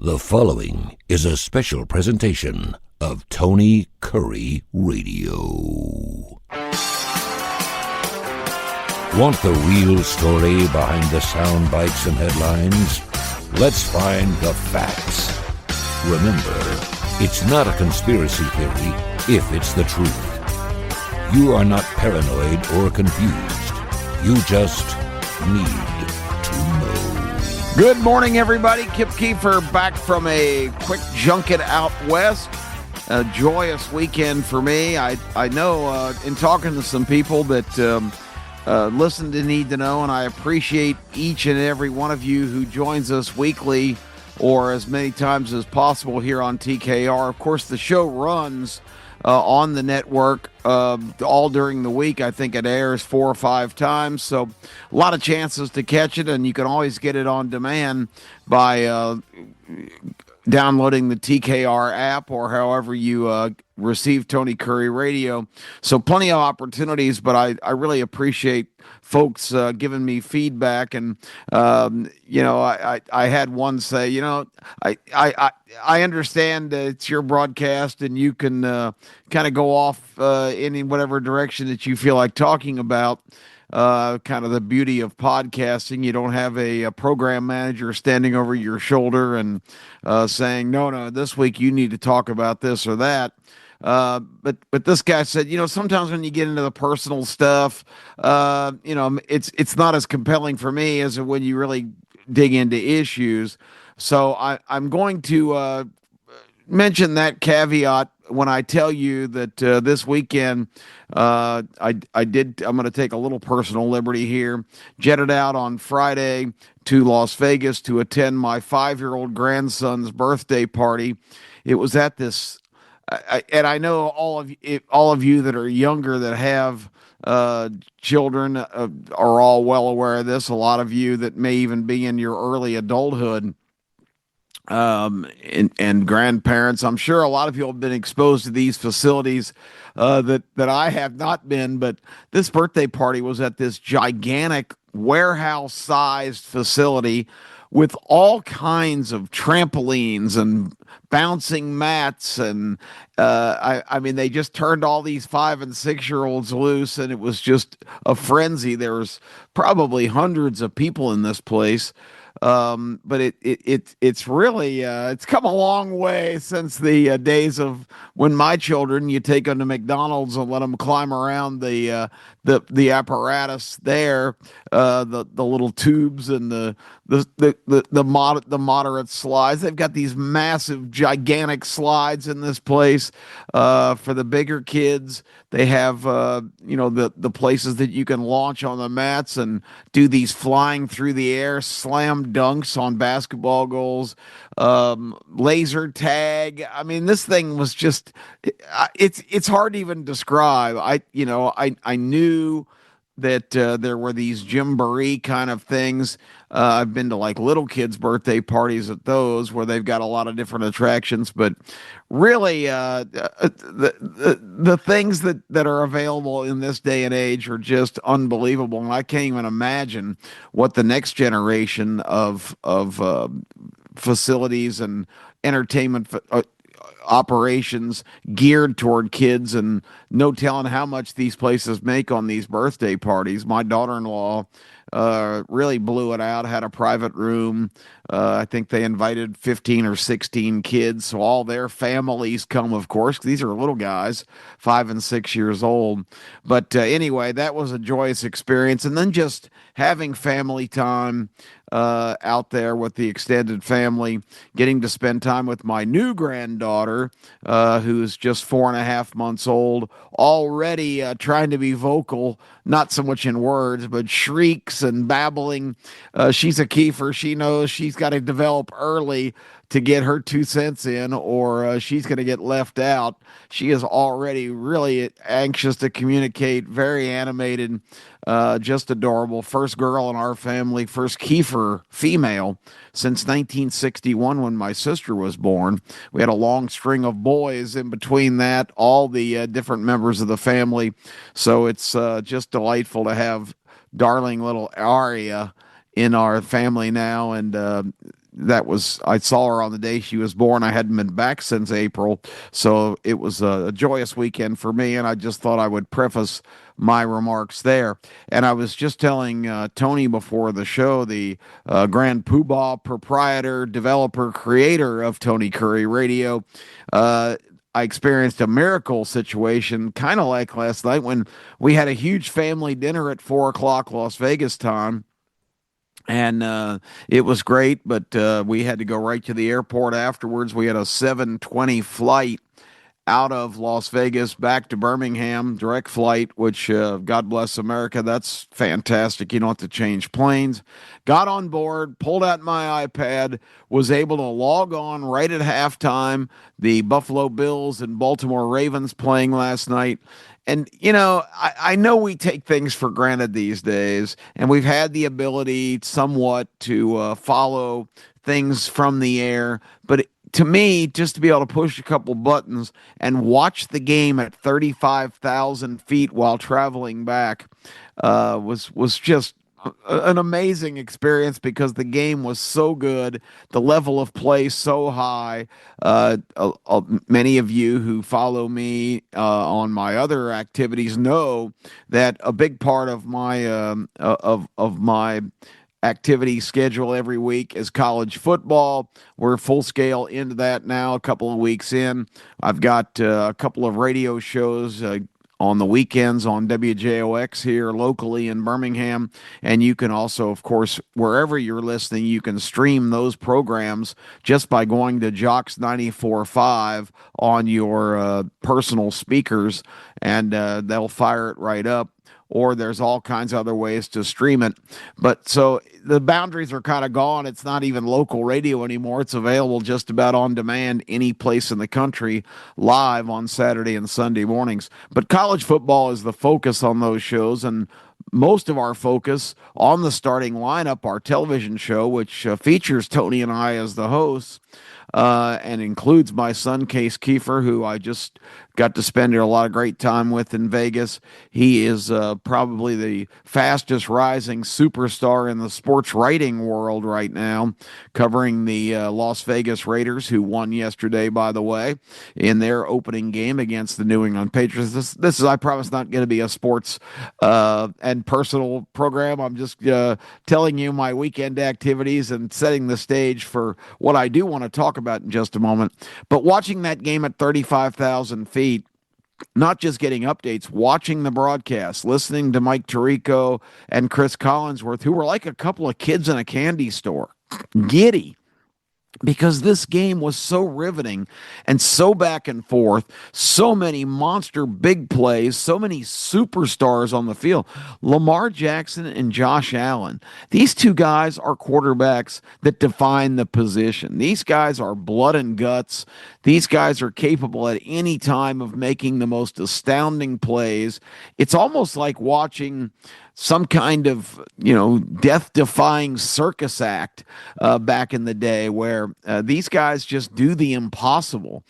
The following is a special presentation of Tony Kurre Radio. Want the real story behind the sound bites and headlines? Let's find the facts. Remember, it's not a conspiracy theory if it's the truth. You are not paranoid or confused. You just need to know. Good morning, everybody. Kip Keefer back from a quick junket out west. A joyous weekend for me. I know in talking to some people that listen to Need to Know, and I appreciate each and every one of you who joins us weekly or as many times as possible here on TKR. Of course, the show runs on the network all during the week. I think it airs 4 or 5 times, so a lot of chances to catch it, and you can always get it on demand by downloading the TKR app or however you receive Tony Kurre Radio. So plenty of opportunities, but I really appreciate folks giving me feedback. And, I had one say, I understand it's your broadcast and you can kind of go off in whatever direction that you feel like talking about. Kind of the beauty of podcasting. You don't have a program manager standing over your shoulder and saying, no, this week you need to talk about this or that. But this guy said, sometimes when you get into the personal stuff, it's not as compelling for me as when you really dig into issues. So I'm going to mention that caveat when I tell you that this weekend I'm going to take a little personal liberty here. Jetted out on Friday to Las Vegas to attend my 5-year-old grandson's birthday party. It was at this, and I know all of you that are younger that have children are all well aware of this. A lot of you that may even be in your early adulthood. And grandparents. I'm sure a lot of people have been exposed to these facilities that I have not been, but this birthday party was at this gigantic warehouse-sized facility with all kinds of trampolines and bouncing mats, and I mean, they just turned all these 5 and 6-year-olds loose, and it was just a frenzy. There was probably hundreds of people in this place. But it's really it's come a long way since the days of when my children, you take them to McDonald's and let them climb around the apparatus there, the little tubes and the moderate slides. They've got these massive, gigantic slides in this place. For the bigger kids, they have the places that you can launch on the mats and do these flying through the air slam dunks on basketball goals, laser tag. I mean, this thing was just it's hard to even describe. I knew that there were these jamboree kind of things. I've been to like little kids' birthday parties at those where they've got a lot of different attractions, but really the things that are available in this day and age are just unbelievable. And I can't even imagine what the next generation of facilities and entertainment operations geared toward kids, and no telling how much these places make on these birthday parties. My daughter-in-law really blew it out, had a private room. I think they invited 15 or 16 kids, so all their families come, of course. These are little guys, 5 and 6 years old. But anyway, that was a joyous experience. And then just having family time out there with the extended family, getting to spend time with my new granddaughter, who's just 4.5 months old, already trying to be vocal, not so much in words, but shrieks and babbling. She's a Keefer. She knows she's got to develop early to get her 2 cents in, or she's going to get left out. She is already really anxious to communicate, very animated, just adorable. First girl in our family, first Keefer female since 1961 when my sister was born. We had a long string of boys in between that, all the different members of the family. So it's just delightful to have darling little Aria in our family now, and I saw her on the day she was born. I hadn't been back since April, so it was a joyous weekend for me. And I just thought I would preface my remarks there. And I was just telling Tony before the show, the grand poobah proprietor, developer, creator of Tony Curry Radio. Uh, I experienced a miracle situation, kind of like last night when we had a huge family dinner at 4 o'clock Las Vegas time, and it was great. But we had to go right to the airport afterwards. We had a 7:20 flight out of Las Vegas back to Birmingham, direct flight, which God bless America. That's fantastic. You don't have to change planes. Got on board, pulled out my iPad, was able to log on right at halftime. The Buffalo Bills and Baltimore Ravens playing last night. And, I know we take things for granted these days, and we've had the ability somewhat to follow things from the air. But to me, just to be able to push a couple buttons and watch the game at 35,000 feet while traveling back was just an amazing experience because the game was so good, the level of play so high. Many of you who follow me on my other activities know that a big part of my activity schedule every week is college football. We're full scale into that now, a couple of weeks in. I've got a couple of radio shows on the weekends on WJOX here locally in Birmingham. And you can also, of course, wherever you're listening, you can stream those programs just by going to Jocks 94.5 on your personal speakers, and they'll fire it right up. Or there's all kinds of other ways to stream it. But so the boundaries are kind of gone. It's not even local radio anymore. It's available just about on demand any place in the country, live on Saturday and Sunday mornings. But college football is the focus on those shows, and most of our focus on the starting lineup, our television show, which features Tony and I as the hosts, and includes my son, Case Keefer, who I just got to spend a lot of great time with in Vegas. He is probably the fastest rising superstar in the sports writing world right now, covering the Las Vegas Raiders, who won yesterday, by the way, in their opening game against the New England Patriots. This is, I promise, not going to be a sports and personal program. I'm just telling you my weekend activities and setting the stage for what I do want to talk about in just a moment. But watching that game at 35,000 feet, not just getting updates, watching the broadcast, listening to Mike Tirico and Chris Collinsworth, who were like a couple of kids in a candy store, giddy, because this game was so riveting and so back and forth, so many monster big plays, so many superstars on the field. Lamar Jackson and Josh Allen, these two guys are quarterbacks that define the position. These guys are blood and guts. These guys are capable at any time of making the most astounding plays. It's almost like watching some kind of, death-defying circus act back in the day where these guys just do the impossible.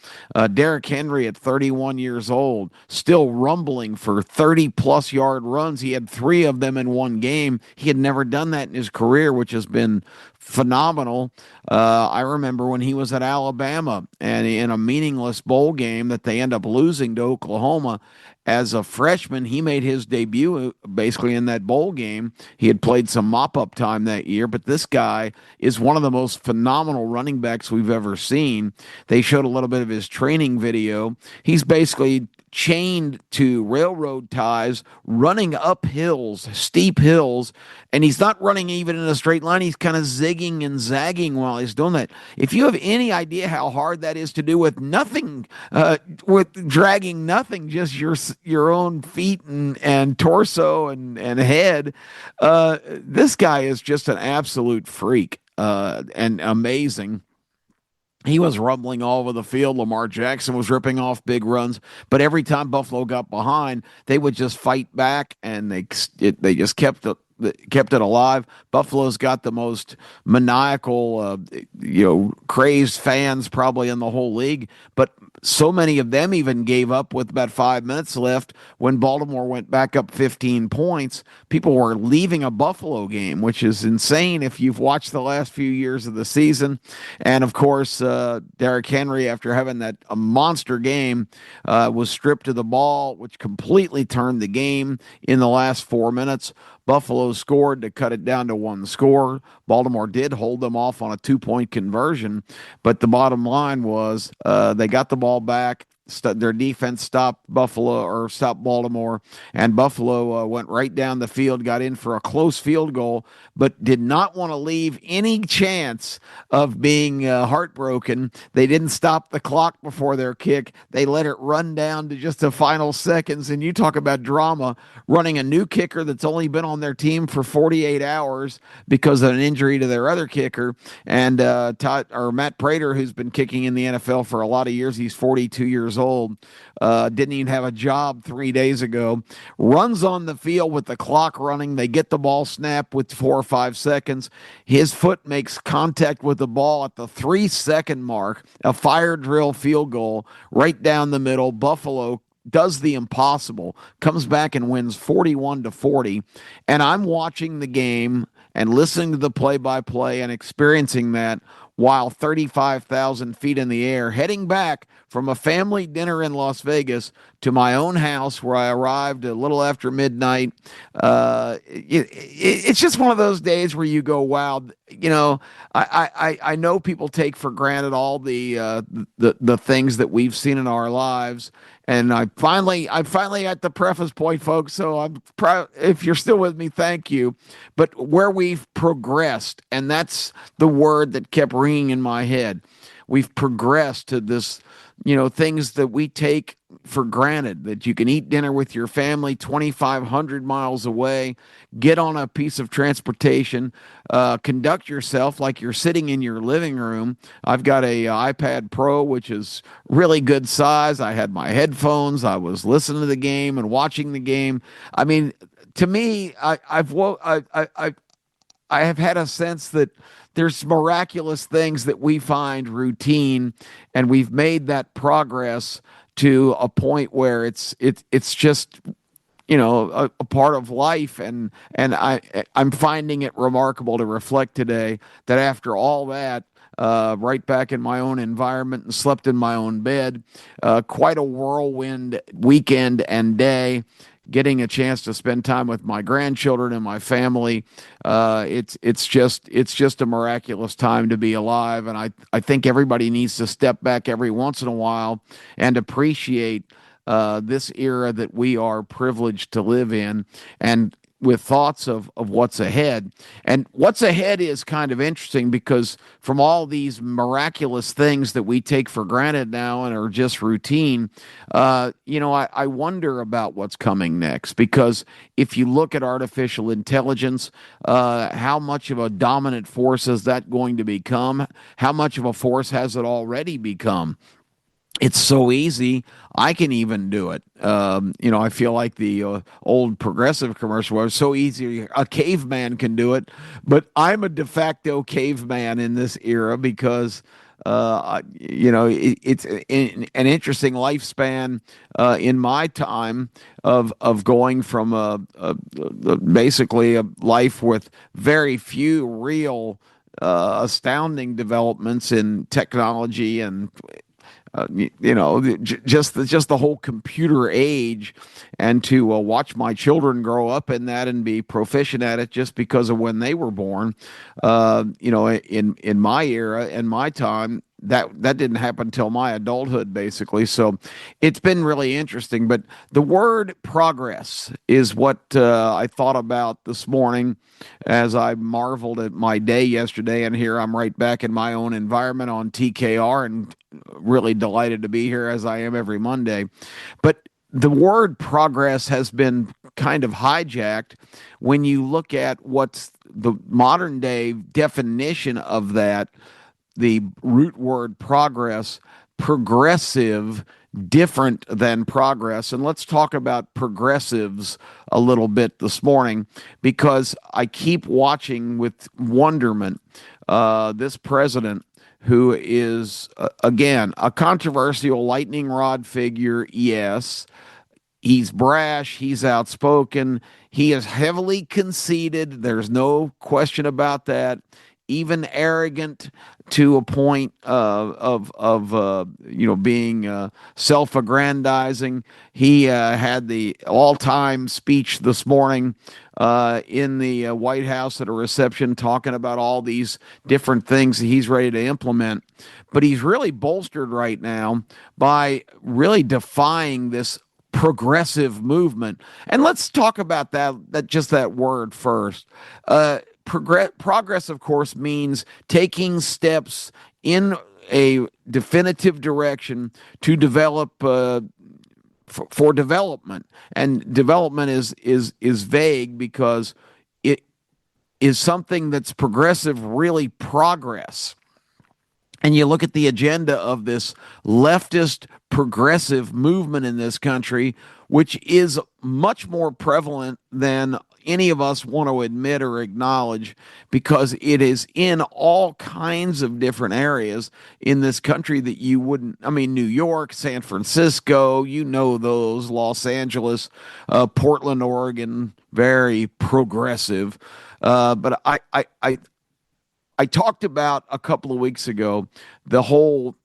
Derrick Henry at 31 years old, still rumbling for 30-plus yard runs. He had 3 of them in one game. He had never done that in his career, which has been phenomenal. I remember when he was at Alabama and in a meaningless bowl game that they end up losing to Oklahoma. As a freshman, he made his debut basically in that bowl game. He had played some mop-up time that year, but this guy is one of the most phenomenal running backs we've ever seen. They showed a little bit of his training video. He's basically chained to railroad ties, running up hills, steep hills, and he's not running even in a straight line. He's kind of zigging and zagging while he's doing that. If you have any idea how hard that is to do with nothing, with dragging nothing, just your own feet and torso and head, this guy is just an absolute freak and amazing. He was rumbling all over the field. Lamar Jackson was ripping off big runs, but every time Buffalo got behind, they would just fight back, and they just kept it alive. Buffalo's got the most maniacal, crazed fans probably in the whole league. But So many of them even gave up with about 5 minutes left when Baltimore went back up 15 points. People were leaving a Buffalo game, which is insane if you've watched the last few years of the season. And of course, Derrick Henry, after having that a monster game, was stripped of the ball, which completely turned the game in the last 4 minutes. Buffalo scored to cut it down to one score. Baltimore did hold them off on a 2-point conversion, but the bottom line was they got the ball back. Their defense stopped Baltimore, and Buffalo went right down the field, got in for a close field goal, but did not want to leave any chance of being heartbroken. They didn't stop the clock before their kick. They let it run down to just the final seconds. And you talk about drama, running a new kicker that's only been on their team for 48 hours because of an injury to their other kicker. And Matt Prater, who's been kicking in the NFL for a lot of years, he's 42 years old, didn't even have a job 3 days ago, runs on the field with the clock running. They get the ball snapped with 4 or 5 seconds. His foot makes contact with the ball at the 3-second mark, a fire drill field goal right down the middle. Buffalo does the impossible, comes back and wins 41-40. And I'm watching the game and listening to the play-by-play and experiencing that while 35,000 feet in the air, heading back from a family dinner in Las Vegas to my own house where I arrived a little after midnight. It's just one of those days where you go, wow, I know people take for granted all the things that we've seen in our lives. And I'm finally at the preface point, folks. So I'm proud. If you're still with me, thank you. But where we've progressed, and that's the word that kept ringing in my head. We've progressed to this, things that we take for granted, that you can eat dinner with your family 2,500 miles away, get on a piece of transportation, conduct yourself like you're sitting in your living room. I've got a iPad Pro, which is really good size. I had my headphones. I was listening to the game and watching the game. I mean, to me, I have had a sense that there's miraculous things that we find routine, and we've made that progress to a point where it's just a part of life, and I'm finding it remarkable to reflect today that after all that, right back in my own environment and slept in my own bed, quite a whirlwind weekend and day, getting a chance to spend time with my grandchildren and my family. It's just a miraculous time to be alive. And I think everybody needs to step back every once in a while and appreciate this era that we are privileged to live in, and with thoughts of what's ahead. And what's ahead is kind of interesting because from all these miraculous things that we take for granted now and are just routine, I wonder about what's coming next. Because if you look at artificial intelligence, how much of a dominant force is that going to become? How much of a force has it already become? It's so easy. I can even do it. I feel like the old progressive commercial where it's so easy. A caveman can do it, but I'm a de facto caveman in this era because, it's an interesting lifespan in my time of going from basically a life with very few real astounding developments in technology and just the whole computer age, and to watch my children grow up in that and be proficient at it just because of when they were born. In my era and my time, that didn't happen until my adulthood, basically. So it's been really interesting. But the word progress is what I thought about this morning as I marveled at my day yesterday. And here I'm right back in my own environment on TKR, and really delighted to be here as I am every Monday. But the word progress has been kind of hijacked when you look at what's the modern day definition of that. The root word progress, progressive, different than progress. And let's talk about progressives a little bit this morning, because I keep watching with wonderment this president who is, again, a controversial lightning rod figure, yes. He's brash, he's outspoken, he is heavily conceited. There's no question about that. Even arrogant to a point of being self-aggrandizing. He had the all-time speech this morning in the White House at a reception, talking about all these different things that he's ready to implement. But he's really bolstered right now by really defying this progressive movement. And let's talk about that word first. Progress, of course, means taking steps in a definitive direction to develop for development. And development is vague because it is something that's progressive, really progress. And you look at the agenda of this leftist progressive movement in this country, which is much more prevalent than any of us want to admit or acknowledge, because it is in all kinds of different areas in this country that you wouldn't. I mean, New York, San Francisco, those, Los Angeles, Portland, Oregon, very progressive. But I talked about a couple of weeks ago the whole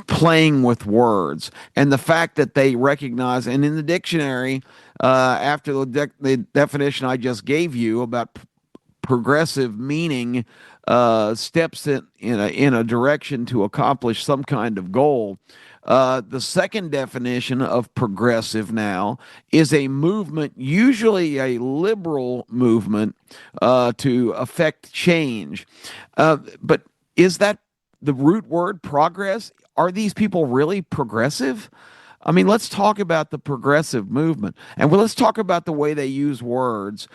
playing with words and the fact that they recognize, and in the dictionary, after the definition I just gave you about progressive meaning steps in a direction to accomplish some kind of goal. The second definition of progressive now is a movement, usually a liberal movement, to affect change. But is that the root word, progress? Are these people really progressive? I mean, let's talk about the progressive movement, and let's talk about the way they use words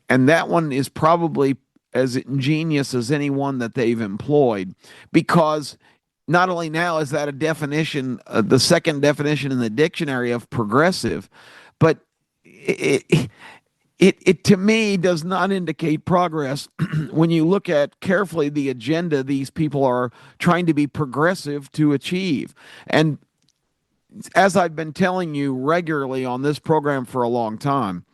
and that one is probably as ingenious as any one that they've employed, because not only now is that a definition, the second definition in the dictionary of progressive, but it to me does not indicate progress when you look at carefully the agenda these people are trying to be progressive to achieve. And as I've been telling you regularly on this program for a long time,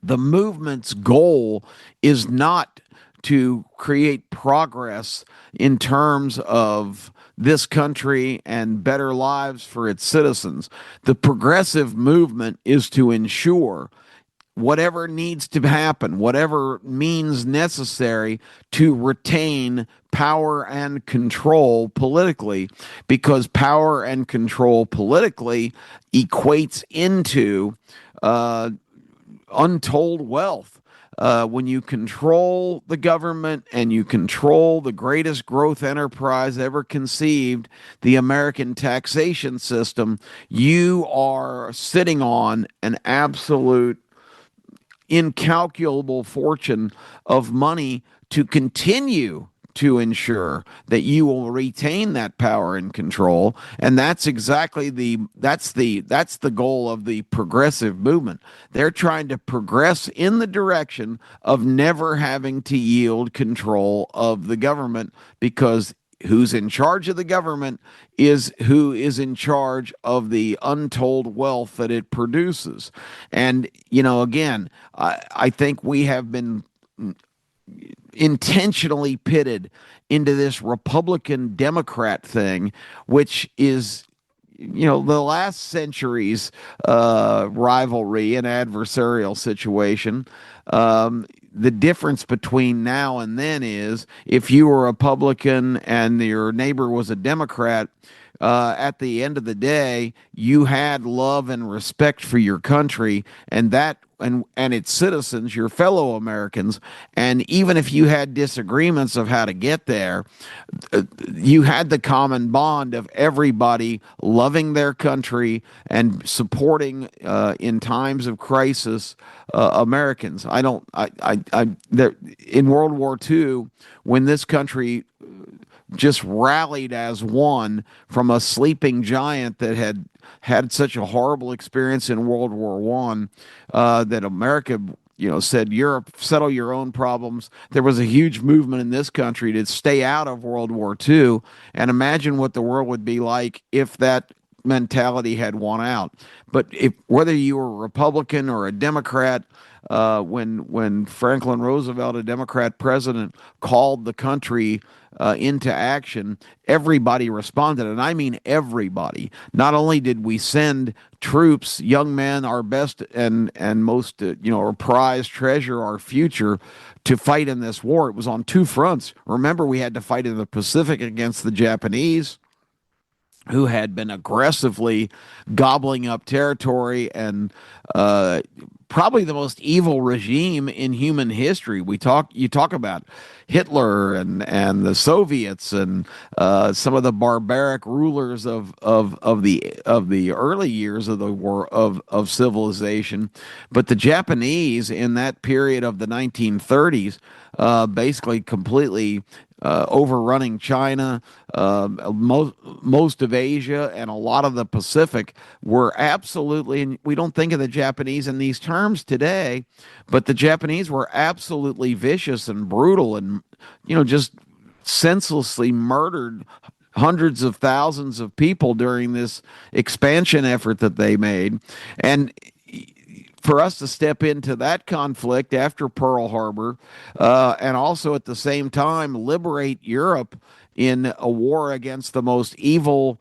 the movement's goal is not to create progress in terms of this country and better lives for its citizens. The progressive movement is to ensure whatever needs to happen, whatever means necessary to retain power and control politically, because power and control politically equates into untold wealth. When you control the government and you control the greatest growth enterprise ever conceived, the American taxation system, you are sitting on an absolute incalculable fortune of money to continue to ensure that you will retain that power and control. And that's exactly the goal of the progressive movement. They're trying to progress in the direction of never having to yield control of the government, because who's in charge of the government is who is in charge of the untold wealth that it produces. And, again, I think we have been intentionally pitted into this Republican Democrat thing, which is, the last century's rivalry and adversarial situation. The difference between now and then is, if you were a Republican and your neighbor was a Democrat, at the end of the day, you had love and respect for your country and its citizens, your fellow Americans. And even if you had disagreements of how to get there, you had the common bond of everybody loving their country and supporting in times of crisis Americans. In World War II, when this country just rallied as one from a sleeping giant that had such a horrible experience in World War I, that America said, Europe, settle your own problems. There was a huge movement in this country to stay out of World War II. And imagine what the world would be like if that mentality had won out. But whether you were a Republican or a Democrat, when Franklin Roosevelt, a Democrat president, called the country into action, everybody responded, and I mean everybody. Not only did we send troops, young men, our best and most our prized treasure, our future, to fight in this war. It was on two fronts. Remember, we had to fight in the Pacific against the Japanese, who had been aggressively gobbling up territory and probably the most evil regime in human history. You talk about Hitler and the Soviets and some of the barbaric rulers of the early years of the war of civilization, but the Japanese in that period of the 1930s basically completely overrunning China, most of Asia, and a lot of the Pacific were absolutely, and we don't think of the Japanese in these terms today, but the Japanese were absolutely vicious and brutal and, just senselessly murdered hundreds of thousands of people during this expansion effort that they made. And for us to step into that conflict after Pearl Harbor, and also at the same time liberate Europe in a war against the most evil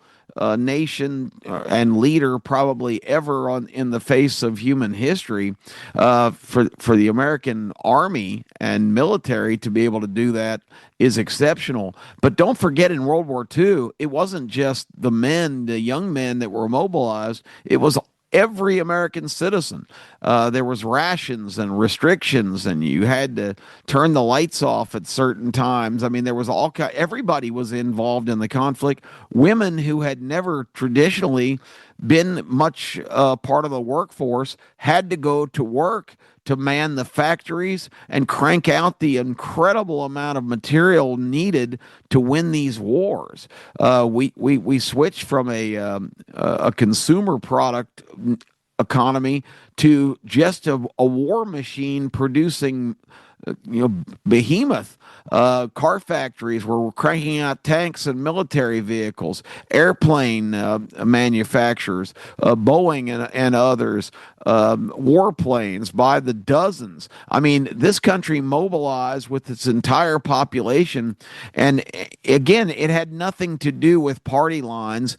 nation and leader probably ever in the face of human history, for the American army and military to be able to do that is exceptional. But don't forget, in World War II, it wasn't just the young men that were mobilized. It was every American citizen. There was rations and restrictions, and you had to turn the lights off at certain times. I mean, there was everybody was involved in the conflict. Women who had never traditionally been much part of the workforce had to go to work to man the factories and crank out the incredible amount of material needed to win these wars. We switched from a consumer product economy to just a war machine producing behemoth car factories where we're cranking out tanks and military vehicles, airplane manufacturers, Boeing and others, warplanes by the dozens. I mean, this country mobilized with its entire population. And again, it had nothing to do with party lines.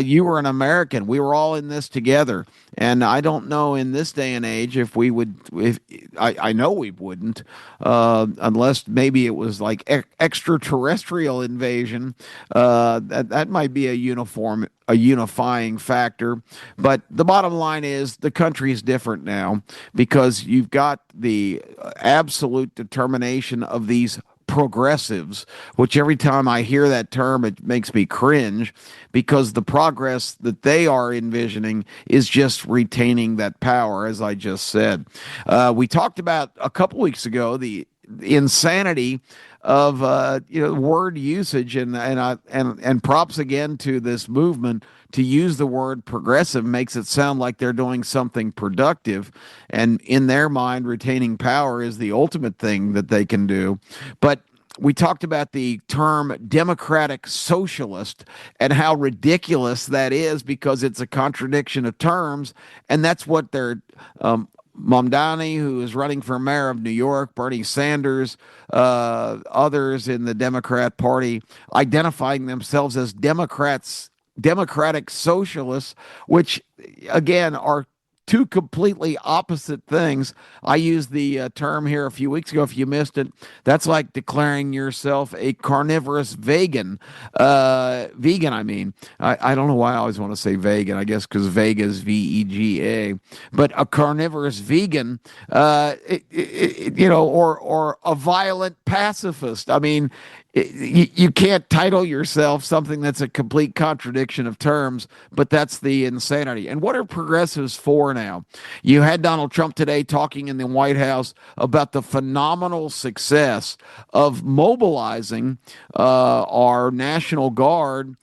You were an American. We were all in this together. And I don't know in this day and age if we would, I know we wouldn't, unless maybe it was like extraterrestrial invasion. That might be a unifying factor. But the bottom line is the country is different now because you've got the absolute determination of these progressives, which every time I hear that term, it makes me cringe because the progress that they are envisioning is just retaining that power, as I just said. We talked about a couple weeks ago the insanity of word usage, and props again to this movement to use the word progressive makes it sound like they're doing something productive, and in their mind retaining power is the ultimate thing that they can do. But we talked about the term democratic socialist and how ridiculous that is because it's a contradiction of terms, and that's what they're Mamdani, who is running for mayor of New York, Bernie Sanders, others in the Democrat Party identifying themselves as democratic socialists, which again are two completely opposite things. I used the term here a few weeks ago. If you missed it, that's like declaring yourself a carnivorous vegan. Vegan, I mean. I don't know why I always want to say vegan. I guess because Vega is VEGA. But a carnivorous vegan, or a violent pacifist. I mean, you can't title yourself something that's a complete contradiction of terms, but that's the insanity. And what are progressives for now? You had Donald Trump today talking in the White House about the phenomenal success of mobilizing our National Guard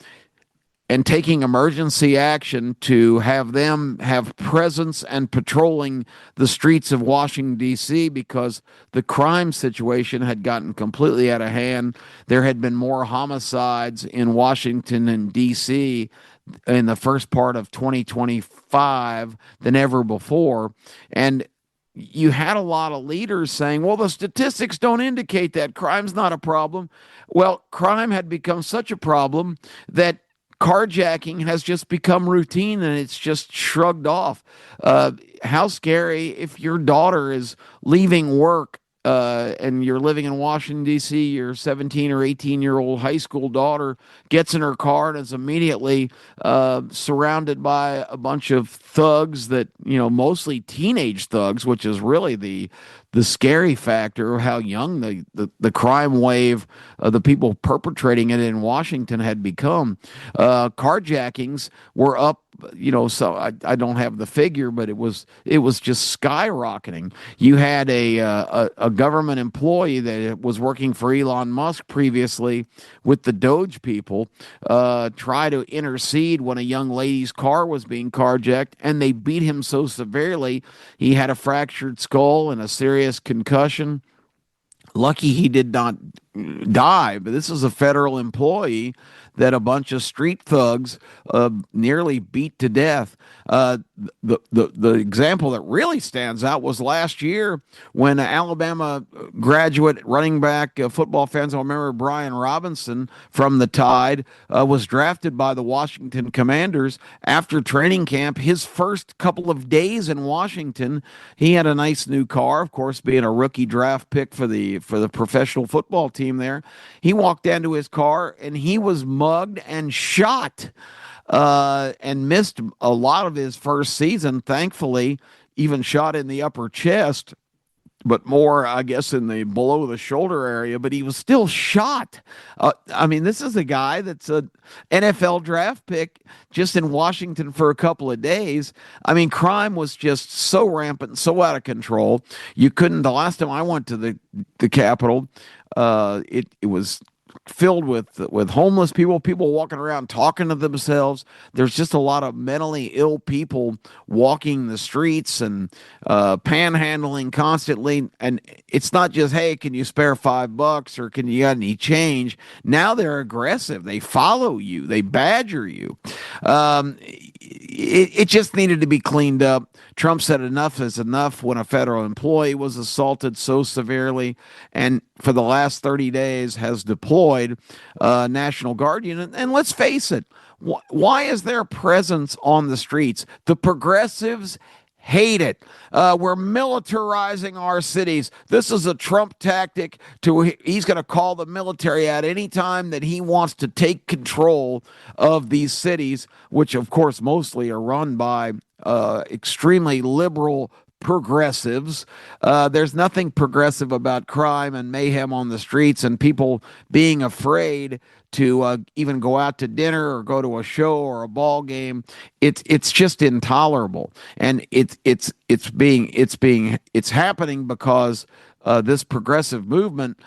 and taking emergency action to have them have presence and patrolling the streets of Washington, D.C., because the crime situation had gotten completely out of hand. There had been more homicides in Washington and D.C. in the first part of 2025 than ever before. And you had a lot of leaders saying, well, the statistics don't indicate that crime's not a problem. Well, crime had become such a problem that carjacking has just become routine and it's just shrugged off. How scary if your daughter is leaving work and you're living in Washington, D.C., your 17 or 18-year-old high school daughter gets in her car and is immediately surrounded by a bunch of thugs that, mostly teenage thugs, which is really the scary factor of how young the crime wave, the people perpetrating it in Washington had become. Carjackings were up, so I don't have the figure, but it was just skyrocketing. You had a government employee that was working for Elon Musk previously with the Doge people try to intercede when a young lady's car was being carjacked, and they beat him so severely he had a fractured skull and a serious concussion. Lucky he did not die, but this is a federal employee that a bunch of street thugs nearly beat to death. The example that really stands out was last year when Alabama graduate running back, football fans will remember Brian Robinson from the Tide, was drafted by the Washington Commanders after training camp. His first couple of days in Washington, he had a nice new car, of course, being a rookie draft pick for the professional football team there. He walked into his car and he was mugged and shot and missed a lot of his first season, thankfully, even shot in the upper chest, but more, I guess, in the below the shoulder area, but he was still shot. I mean, this is a guy that's an NFL draft pick just in Washington for a couple of days. I mean, crime was just so rampant, so out of control. You couldn't, the last time I went to the Capitol, it was filled with homeless people walking around talking to themselves. There's just a lot of mentally ill people walking the streets and panhandling constantly. And it's not just, hey, can you spare $5 or can you got any change? Now they're aggressive. They follow you. They badger you. It just needed to be cleaned up. Trump said enough is enough when a federal employee was assaulted so severely, and for the last 30 days has deployed National Guard unit. And let's face it, why is their presence on the streets? The progressives hate it. We're militarizing our cities. This is a Trump tactic. He's going to call the military out anytime that he wants to take control of these cities, which of course mostly are run by extremely liberal progressives. There's nothing progressive about crime and mayhem on the streets and people being afraid to even go out to dinner or go to a show or a ball game. It's just intolerable, and it's happening because this progressive movement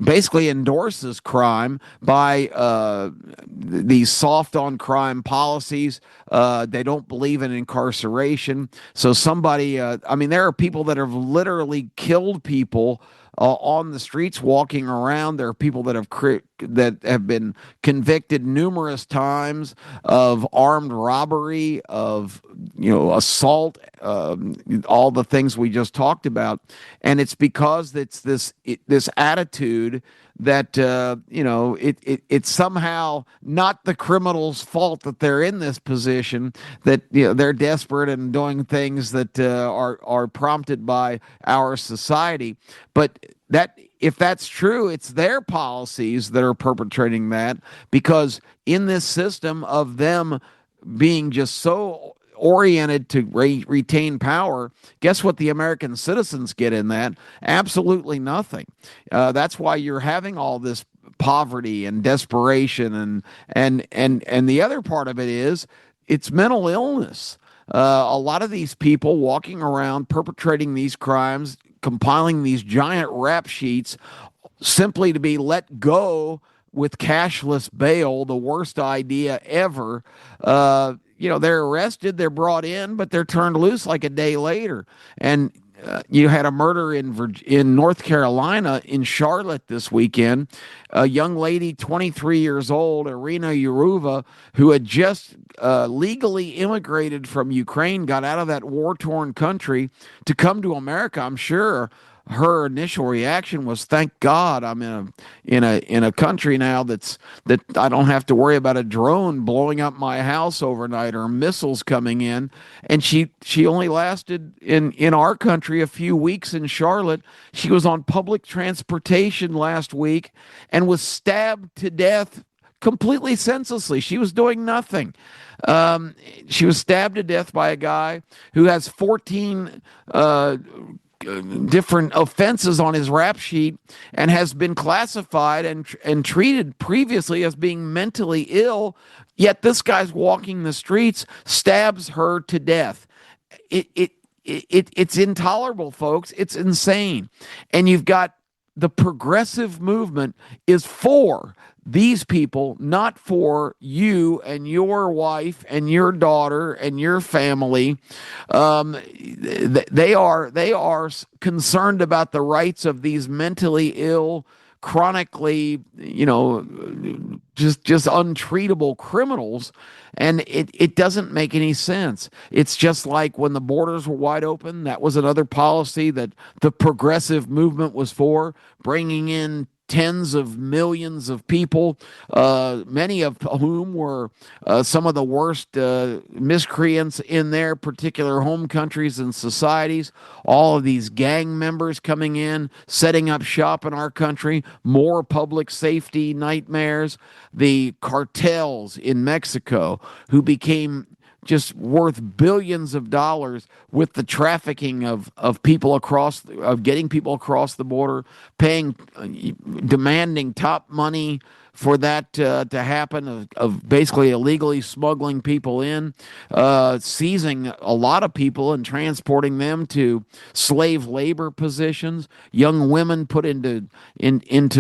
basically endorses crime by these soft on crime policies. They don't believe in incarceration. So somebody, I mean, there are people that have literally killed people on the streets walking around. There are people that have been convicted numerous times of armed robbery, of assault, all the things we just talked about, and it's because it's this attitude that it's somehow not the criminal's fault that they're in this position, that they're desperate and doing things that are prompted by our society. But that, if that's true, it's their policies that are perpetrating that, because in this system of them being just so oriented to retain power, guess what the American citizens get in that? Absolutely nothing. That's why you're having all this poverty and desperation, and the other part of it is it's mental illness. A lot of these people walking around perpetrating these crimes, compiling these giant rap sheets simply to be let go with cashless bail, the worst idea ever. They're arrested, they're brought in, but they're turned loose like a day later. And you had a murder in North Carolina, in Charlotte this weekend. A young lady, 23 years old, Irina Yuruva, who had just legally immigrated from Ukraine, got out of that war-torn country to come to America. I'm sure her initial reaction was, "Thank God I'm in a country now that I don't have to worry about a drone blowing up my house overnight or missiles coming in." And she only lasted in our country a few weeks in Charlotte. She was on public transportation last week and was stabbed to death completely senselessly. She was doing nothing. She was stabbed to death by a guy who has 14 different offenses on his rap sheet and has been classified and treated previously as being mentally ill. Yet this guy's walking the streets, stabs her to death. It's intolerable, folks. It's insane. And you've got the progressive movement is for these people, not for you and your wife and your daughter and your family. They are concerned about the rights of these mentally ill, chronically, just untreatable criminals. And it doesn't make any sense. It's just like when the borders were wide open, that was another policy that the progressive movement was for, bringing in tens of millions of people, many of whom were some of the worst miscreants in their particular home countries and societies. All of these gang members coming in, setting up shop in our country, more public safety nightmares. The cartels in Mexico, who became just worth billions of dollars with the trafficking of people of getting people across the border, demanding top money for that to happen, of basically illegally smuggling people in, seizing a lot of people and transporting them to slave labor positions, young women put into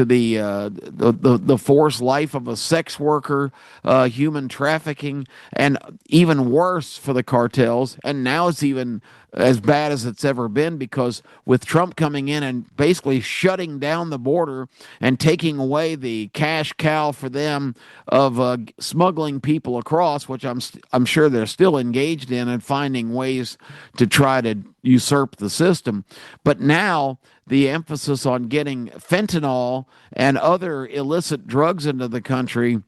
the forced life of a sex worker, human trafficking, and even worse for the cartels. And now it's even as bad as it's ever been, because with Trump coming in and basically shutting down the border and taking away the cash cow for them of smuggling people across, which I'm sure they're still engaged in and finding ways to try to usurp the system. But now the emphasis on getting fentanyl and other illicit drugs into the country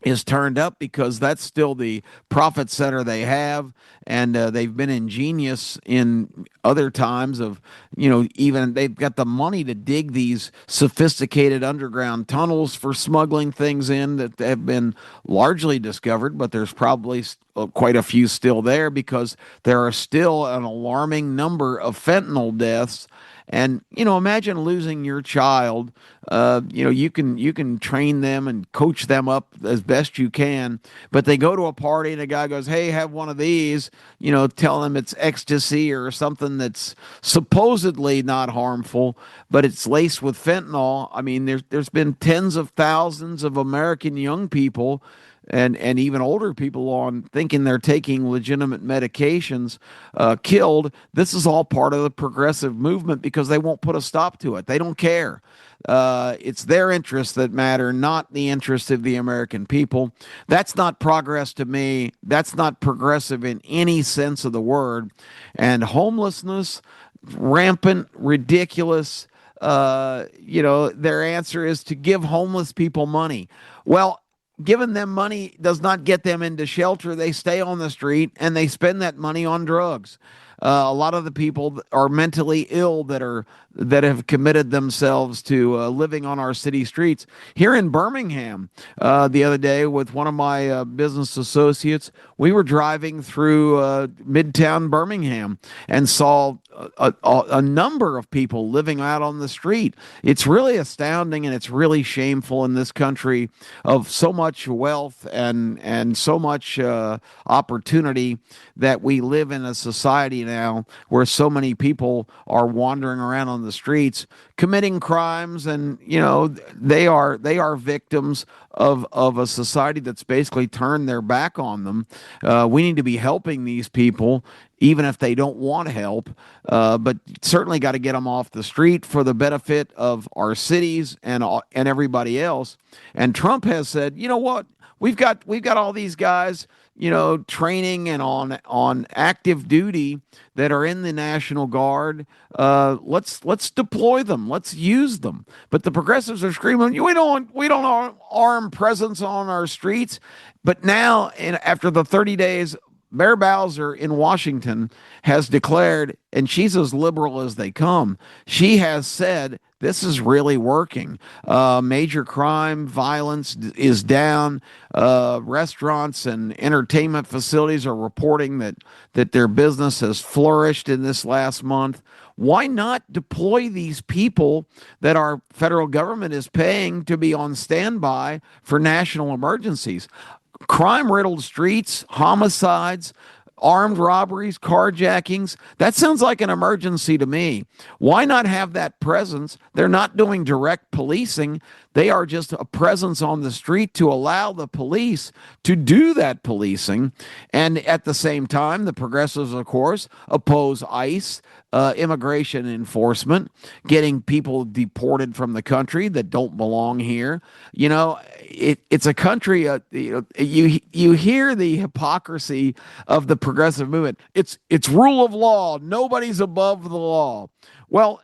is turned up, because that's still the profit center they have. And they've been ingenious in other times of, even they've got the money to dig these sophisticated underground tunnels for smuggling things in that have been largely discovered, but there's probably quite a few still there, because there are still an alarming number of fentanyl deaths. And, imagine losing your child. You can train them and coach them up as best you can, but they go to a party and a guy goes, "Hey, have one of these," tell them it's ecstasy or something that's supposedly not harmful, but it's laced with fentanyl. I mean, there's been tens of thousands of American young people and even older people on thinking they're taking legitimate medications, killed. This is all part of the progressive movement, because they won't put a stop to it. They don't care. It's their interests that matter, not the interests of the American people. That's not progress to me. That's not progressive in any sense of the word. And homelessness, rampant, ridiculous. Their answer is to give homeless people money. Well, giving them money does not get them into shelter. They stay on the street and they spend that money on drugs. A lot of the people are mentally ill that have committed themselves to living on our city streets. Here in Birmingham, the other day with one of my business associates, we were driving through Midtown Birmingham and saw a number of people living out on the street. It's really astounding, and it's really shameful in this country of so much wealth and so much opportunity, that we live in a society now where so many people are wandering around on the streets committing crimes, and they are victims of a society that's basically turned their back on them. We need to be helping these people, even if they don't want help, but certainly got to get them off the street for the benefit of our cities and everybody else. And Trump has said, you know what, we've got all these guys, training and on active duty that are in the National Guard. Let's deploy them. Let's use them. But the progressives are screaming, we don't want armed presence on our streets. But now, after the 30 days, Bear Bowser in Washington has declared, and she's as liberal as they come, she has said this is really working. Major crime, violence is down. Restaurants and entertainment facilities are reporting that their business has flourished in this last month. Why not deploy these people that our federal government is paying to be on standby for national emergencies? Crime-riddled streets, homicides, armed robberies, carjackings. That sounds like an emergency to me. Why not have that presence? They're not doing direct policing. They are just a presence on the street to allow the police to do that policing. And at the same time, the progressives, of course, oppose ICE, immigration enforcement, getting people deported from the country that don't belong here. It's a country, you hear the hypocrisy of the progressive movement. It's rule of law. Nobody's above the law. Well,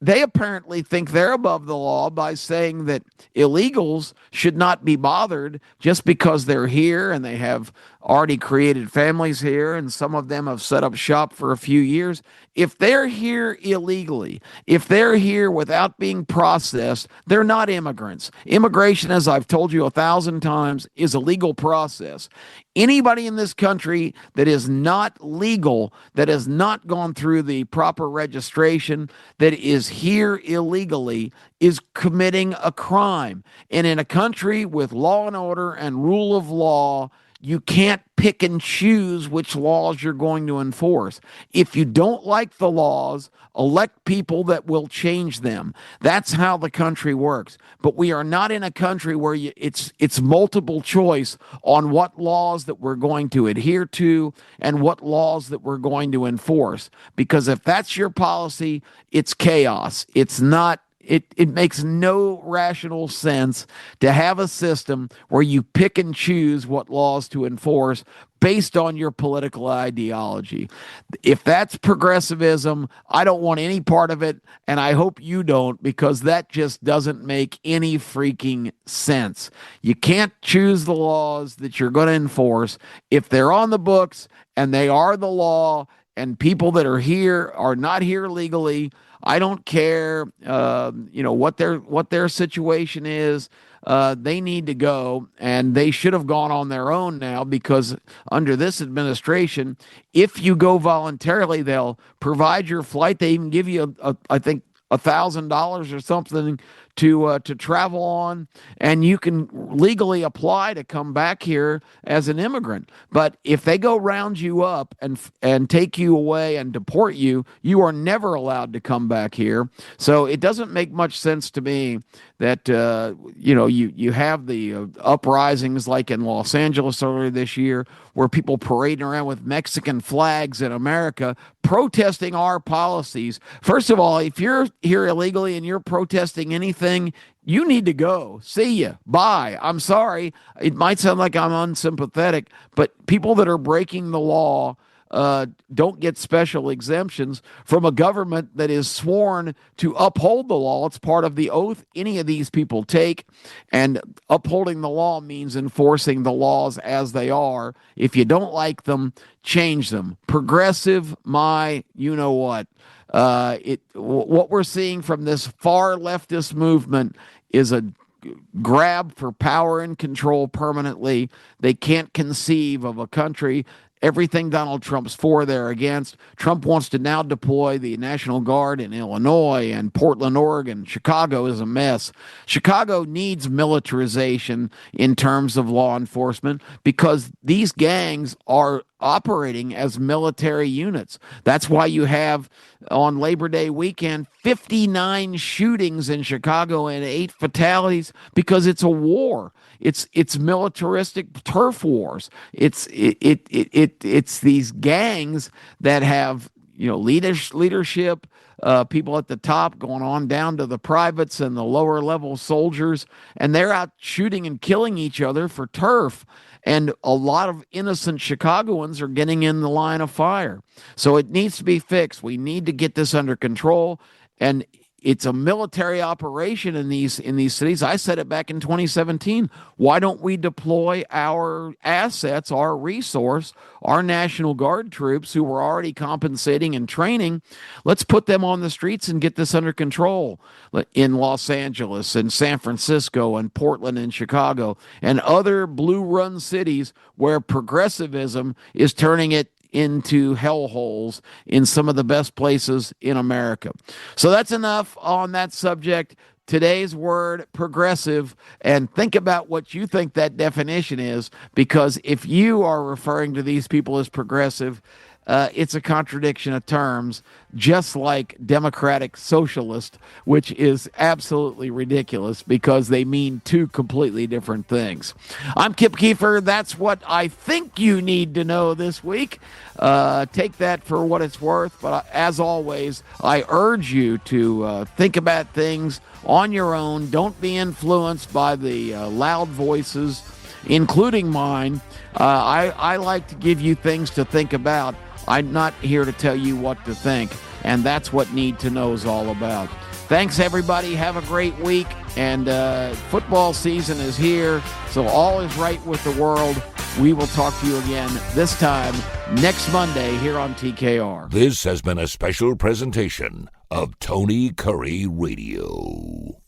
they apparently think they're above the law by saying that illegals should not be bothered just because they're here and they have already created families here, and some of them have set up shop for a few years. If they're here illegally, if they're here without being processed, they're not immigrants. Immigration, as I've told you 1,000 times, is a legal process. Anybody in this country that is not legal, that has not gone through the proper registration, that is here illegally, is committing a crime. And in a country with law and order and rule of law, you can't pick and choose which laws you're going to enforce. If you don't like the laws, elect people that will change them. That's how the country works. But we are not in a country where it's multiple choice on what laws that we're going to adhere to and what laws that we're going to enforce. Because if that's your policy, it's chaos. It's not. It makes no rational sense to have a system where you pick and choose what laws to enforce based on your political ideology. If that's progressivism, I don't want any part of it, and I hope you don't, because that just doesn't make any freaking sense. You can't choose the laws that you're going to enforce. If they're on the books and they are the law, and people that are here are not here legally, I don't care, what their situation is. They need to go, and they should have gone on their own now, because under this administration, if you go voluntarily, they'll provide your flight. They even give you, I think, $1,000 or something to travel on, and you can legally apply to come back here as an immigrant. But if they go round you up and take you away and deport you, you are never allowed to come back here. So it doesn't make much sense to me that you have the uprisings like in Los Angeles earlier this year, where people parading around with Mexican flags in America protesting our policies. First of all, if you're here illegally and you're protesting anything, you need to go. See ya. Bye. I'm sorry. It might sound like I'm unsympathetic, but people that are breaking the law don't get special exemptions from a government that is sworn to uphold the law. It's part of the oath any of these people take, and upholding the law means enforcing the laws as they are. If you don't like them, change them. Progressive, you-know-what. What we're seeing from this far leftist movement is a grab for power and control permanently. They can't conceive of a country Everything Donald Trump's for, they're against. Trump wants to now deploy the National Guard in Illinois and Portland, Oregon. Chicago is a mess. Chicago needs militarization in terms of law enforcement because these gangs are operating as military units. That's why you have on Labor Day weekend 59 shootings in Chicago and 8 fatalities because it's a war. It's militaristic turf wars. It's these gangs that have leadership, people at the top going on down to the privates and the lower level soldiers, and they're out shooting and killing each other for turf. And a lot of innocent Chicagoans are getting in the line of fire. So it needs to be fixed. We need to get this under control. And it's a military operation in these cities. I said it back in 2017. Why don't we deploy our assets, our resource, our National Guard troops who we're already compensating and training? Let's put them on the streets and get this under control in Los Angeles and San Francisco and Portland and Chicago and other blue-run cities where progressivism is turning it into hellholes in some of the best places in America. So that's enough on that subject. Today's word, progressive, and think about what you think that definition is, because if you are referring to these people as progressive, it's a contradiction of terms, just like democratic socialist, which is absolutely ridiculous because they mean two completely different things. I'm Kip Keefer. That's what I think you need to know this week. Take that for what it's worth. But as always, I urge you to think about things on your own. Don't be influenced by the loud voices, including mine. I like to give you things to think about. I'm not here to tell you what to think, and that's what Need to Know is all about. Thanks, everybody. Have a great week, and football season is here, so all is right with the world. We will talk to you again this time next Monday here on TKR. This has been a special presentation of Tony Kurre Radio.